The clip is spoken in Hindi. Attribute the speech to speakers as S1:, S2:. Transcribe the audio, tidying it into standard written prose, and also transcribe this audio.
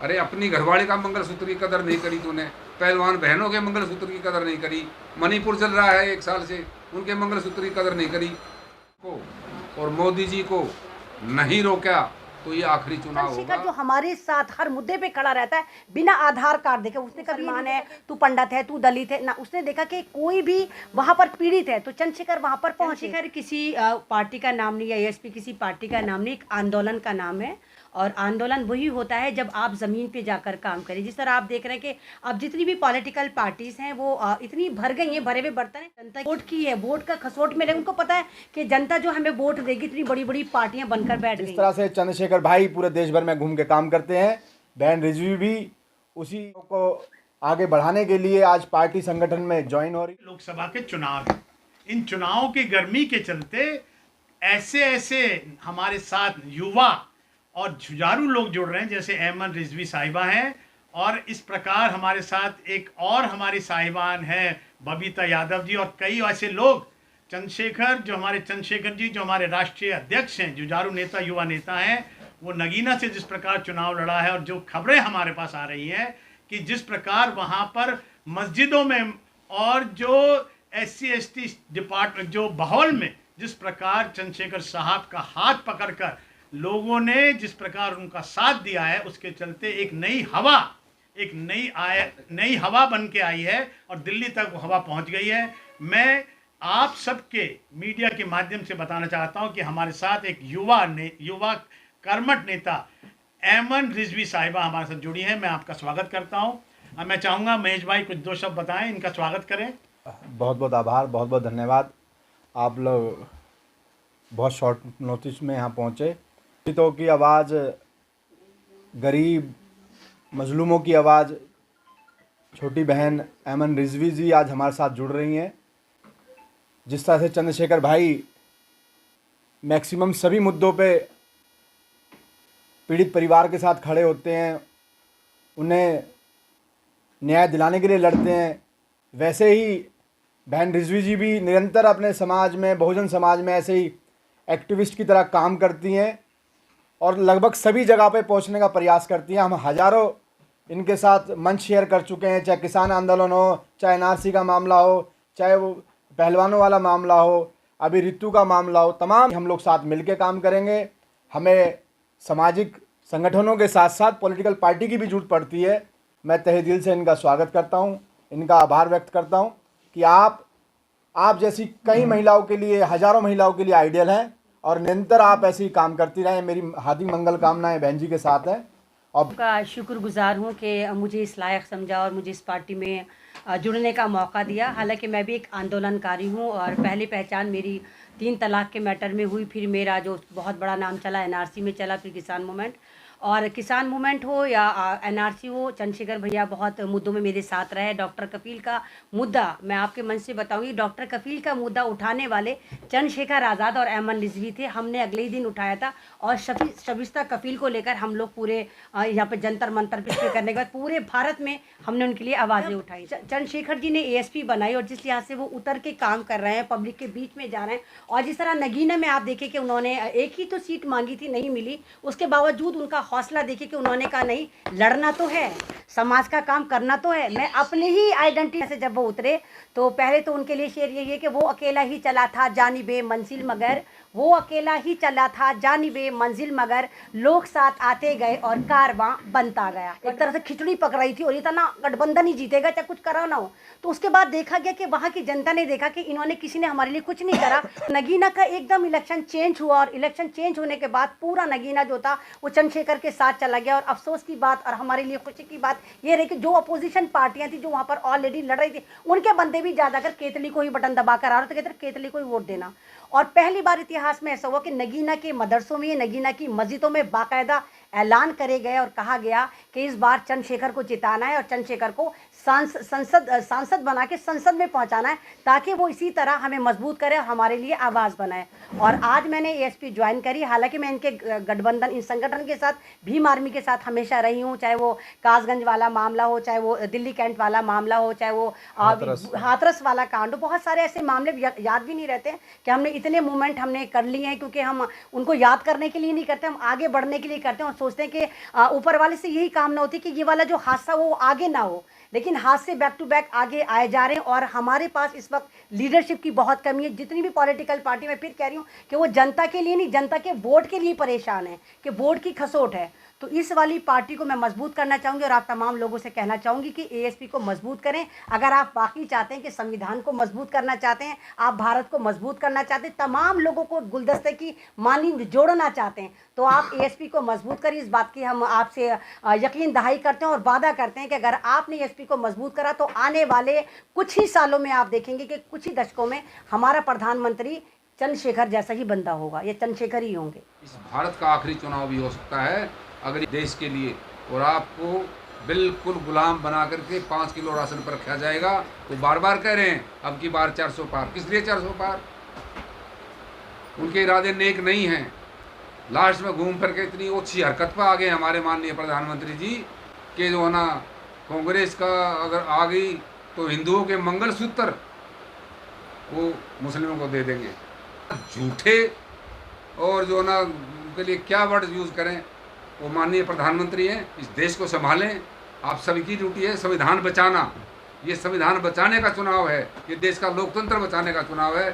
S1: अरे अपनी घरवाली का मंगलसूत्र की कदर नहीं करी तूने, पहलवान बहनों के मंगलसूत्र की कदर नहीं करी, मणिपुर चल रहा है 1 साल से, उनके मंगलसूत्र की कदर नहीं करी को, और मोदी जी को नहीं रोका तो ये आखिरी चुनाव
S2: चंद्रशेखर
S1: होगा।
S2: जो हमारे साथ हर मुद्दे पे खड़ा रहता है बिना आधार कार्ड देखे, उसने कभी मान है तू पंडित है, तू दलित है ना, उसने देखा कि कोई भी वहां पर पीड़ित है तो चंद्रशेखर वहां पर पहुंचे। चंद्रशेखर किसी पार्टी का नाम नहीं, या एएसपी किसी पार्टी का नाम नहीं, एक आंदोलन का नाम है। और आंदोलन वही होता है जब आप जमीन पे जाकर काम करें। जिस तरह आप देख रहे हैं कि अब जितनी भी पॉलिटिकल पार्टीज हैं वो इतनी भर गई हैं, भरे हुए बर्तन हैं। जनता वोट की है, वोट का खसोट में, लेकिन उनको पता है कि जनता जो हमें वोट देगी, इतनी बड़ी बड़ी पार्टियां बनकर बैठ गई।
S3: जिस तरह से चंद्रशेखर भाई पूरे देश भर में घूम के काम करते हैं, बहन रिजवी भी उसी को आगे बढ़ाने के लिए आज पार्टी संगठन में ज्वाइन हो रही।
S4: लोकसभा के चुनाव हैं। इन चुनावों की गर्मी के चलते ऐसे ऐसे हमारे साथ युवा और जुझारू लोग जुड़ रहे हैं, जैसे ऐमन रिजवी साहिबा हैं, और इस प्रकार हमारे साथ एक और हमारी साहिबान हैं बबीता यादव जी, और कई ऐसे लोग। चंद्रशेखर जी जो हमारे राष्ट्रीय अध्यक्ष हैं, जुझारू नेता, युवा नेता हैं, वो नगीना से जिस प्रकार चुनाव लड़ा है, और जो खबरें हमारे पास आ रही हैं कि जिस प्रकार वहाँ पर मस्जिदों में और जो SC/ST डिपार्टमेंट जो माहौल में जिस प्रकार चंद्रशेखर साहब का हाथ पकड़कर लोगों ने जिस प्रकार उनका साथ दिया है, उसके चलते एक नई हवा बन के आई है और दिल्ली तक वो हवा पहुंच गई है। मैं आप सबके मीडिया के माध्यम से बताना चाहता हूं कि हमारे साथ एक युवा कर्मठ नेता ऐमन रिजवी साहिबा हमारे साथ जुड़ी हैं। मैं आपका स्वागत करता हूं। मैं चाहूँगा महेश भाई कुछ दो शब्द बताएं, इनका स्वागत करें।
S3: बहुत बहुत आभार, बहुत बहुत धन्यवाद। आप लोग बहुत शॉर्ट नोटिस में यहाँ पहुँचे। तो की आवाज़, गरीब मजलूमों की आवाज़, छोटी बहन ऐमन रिजवी जी आज हमारे साथ जुड़ रही हैं। जिस तरह से चंद्रशेखर भाई मैक्सिमम सभी मुद्दों पे पीड़ित परिवार के साथ खड़े होते हैं, उन्हें न्याय दिलाने के लिए लड़ते हैं, वैसे ही बहन रिजवी जी भी निरंतर अपने समाज में, बहुजन समाज में ऐसे ही एक्टिविस्ट की तरह काम करती हैं और लगभग सभी जगह पे पहुंचने का प्रयास करती हैं। हम हज़ारों इनके साथ मंच शेयर कर चुके हैं, चाहे किसान आंदोलन हो, चाहे NRC का मामला हो, चाहे वो पहलवानों वाला मामला हो, अभी ऋतु का मामला हो, तमाम हम लोग साथ मिलकर काम करेंगे। हमें सामाजिक संगठनों के साथ साथ पॉलिटिकल पार्टी की भी जरूरत पड़ती है। मैं तहे दिल से इनका स्वागत करता हूं, इनका आभार व्यक्त करता हूं कि आप जैसी कई महिलाओं के लिए, हज़ारों महिलाओं के लिए आइडियल हैं और निरंतर आप ऐसे ही काम करती रहें। मेरी हार्दिक मंगल कामनाएं बहन जी के साथ हैं। और
S2: का शुक्रगुजार हूँ कि मुझे इस लायक समझा और मुझे इस पार्टी में जुड़ने का मौका दिया। हालांकि मैं भी एक आंदोलनकारी हूँ और पहली पहचान मेरी 3 तलाक के मैटर में हुई, फिर मेरा जो बहुत बड़ा नाम चला NRC में चला, फिर किसान मूवमेंट। और किसान मूवमेंट हो या NRC हो, चंद्रशेखर भैया बहुत मुद्दों में मेरे साथ रहे। डॉक्टर कफील का मुद्दा मैं आपके मन से बताऊंगी, डॉक्टर कफील का मुद्दा उठाने वाले चंद्रशेखर आज़ाद और ऐमन रिजवी थे। हमने अगले ही दिन उठाया था और शबिस्ता कफील को लेकर हम लोग पूरे यहाँ पे जंतर मंतर पे करने के बाद पूरे भारत में हमने उनके लिए आवाज़ें उठाई। चंद्रशेखर जी ने ASP बनाई और जिस लिहाज से वो उतर के काम कर रहे हैं, पब्लिक के बीच में जा रहे हैं, और जिस तरह नगीना में आप देखें कि उन्होंने एक ही तो सीट मांगी थी, नहीं मिली, उसके बावजूद उनका हौसला देखिए कि उन्होंने कहा नहीं, लड़ना तो है, समाज का काम करना तो है। मैं अपने ही आइडेंटिटी से जब वो उतरे तो पहले तो उनके लिए शेर यही है कि वो अकेला ही चला था जानिबे मंजिल मगर, वो अकेला ही चला था जानिबे मंजिल मगर, लोग साथ आते गए और कारवां बनता गया। एक तरह से खिचड़ी पक रही थी और इतना गठबंधन ही जीतेगा चाहे कुछ करा ना हो। तो उसके बाद देखा गया कि वहाँ की जनता ने देखा कि इन्होंने, किसी ने हमारे लिए कुछ नहीं करा। नगीना का एकदम इलेक्शन चेंज हुआ और इलेक्शन चेंज होने के बाद पूरा नगीना जो था वो चंद्रशेखर के साथ चला गया। और अफसोस की बात और हमारे लिए खुशी की बात ये रही कि जो अपोजिशन पार्टियां थी जो वहाँ पर ऑलरेडी लड़ रही थी, उनके बंदे भी ज़्यादा कर केतली को ही बटन दबा कर आ रहे थे, कहते केतली को ही वोट देना। और पहली बार इतिहास में ऐसा हुआ कि नगीना के मदरसों में, नगीना की मस्जिदों में बाकायदा ऐलान करे गए और कहा गया कि इस बार चंद्रशेखर को जिताना है और चंद्रशेखर को सांसद बना के संसद में पहुंचाना है, ताकि वो इसी तरह हमें मजबूत करे और हमारे लिए आवाज़ बनाए। और आज मैंने ASP ज्वाइन करी। हालांकि मैं इनके गठबंधन, इन संगठन के साथ, भीम आर्मी के साथ हमेशा रही हूँ, चाहे वो कासगंज वाला मामला हो, चाहे वो दिल्ली कैंट वाला मामला हो, चाहे वो हाथरस वाला कांड हो। बहुत सारे ऐसे मामले याद भी नहीं रहते कि हमने इतने मूवमेंट हमने कर लिए हैं, क्योंकि हम उनको याद करने के लिए नहीं करते, हम आगे बढ़ने के लिए करते हैं और सोचते हैं कि ऊपर वाले से यही कामना होती है कि ये वाला जो हादसा वो आगे ना हो, लेकिन हादसे बैक टू बैक आगे आए जा रहे हैं। और हमारे पास इस वक्त लीडरशिप की बहुत कमी है। जितनी भी पॉलिटिकल पार्टी, मैं फिर कह रही हूँ कि वो जनता के लिए नहीं, जनता के वोट के लिए परेशान है, कि वोट की खसोट है। तो इस वाली पार्टी को मैं मजबूत करना चाहूँगी और आप तमाम लोगों से कहना चाहूँगी कि एएसपी को मजबूत करें। अगर आप वाकई चाहते हैं कि संविधान को मजबूत करना चाहते हैं, आप भारत को मजबूत करना चाहते हैं, तमाम लोगों को गुलदस्ते की मानी जोड़ना चाहते हैं, तो आप एएसपी को मजबूत करिए। इस बात की हम आपसे यकीन दहाई करते हैं और वादा करते हैं कि अगर आपने एएसपी को मजबूत करा तो आने वाले कुछ ही सालों में आप देखेंगे कि कुछ ही दशकों में हमारा प्रधानमंत्री चंद्रशेखर जैसा ही बंदा होगा, ये चंद्रशेखर ही होंगे।
S1: इस भारत का आखिरी चुनाव भी हो सकता है अगर देश के लिए, और आपको बिल्कुल गुलाम बना करके 5 किलो राशन पर रखा जाएगा। वो बार बार कह रहे हैं अब की बार 400 पार, किस लिए 400 पार? उनके इरादे नेक नहीं हैं। लास्ट में घूम फिर के इतनी ओछी हरकत पर आ गए हमारे माननीय प्रधानमंत्री जी कि जो है ना, कांग्रेस का अगर आ गई तो हिंदुओं के मंगलसूत्र वो मुस्लिमों को दे देंगे। झूठे और जो ना उनके लिए क्या वर्ड यूज़ करें, वो माननीय प्रधानमंत्री हैं, इस देश को संभालें। आप सभी की ड्यूटी है संविधान बचाना। ये संविधान बचाने का चुनाव है, ये देश का लोकतंत्र बचाने का चुनाव है।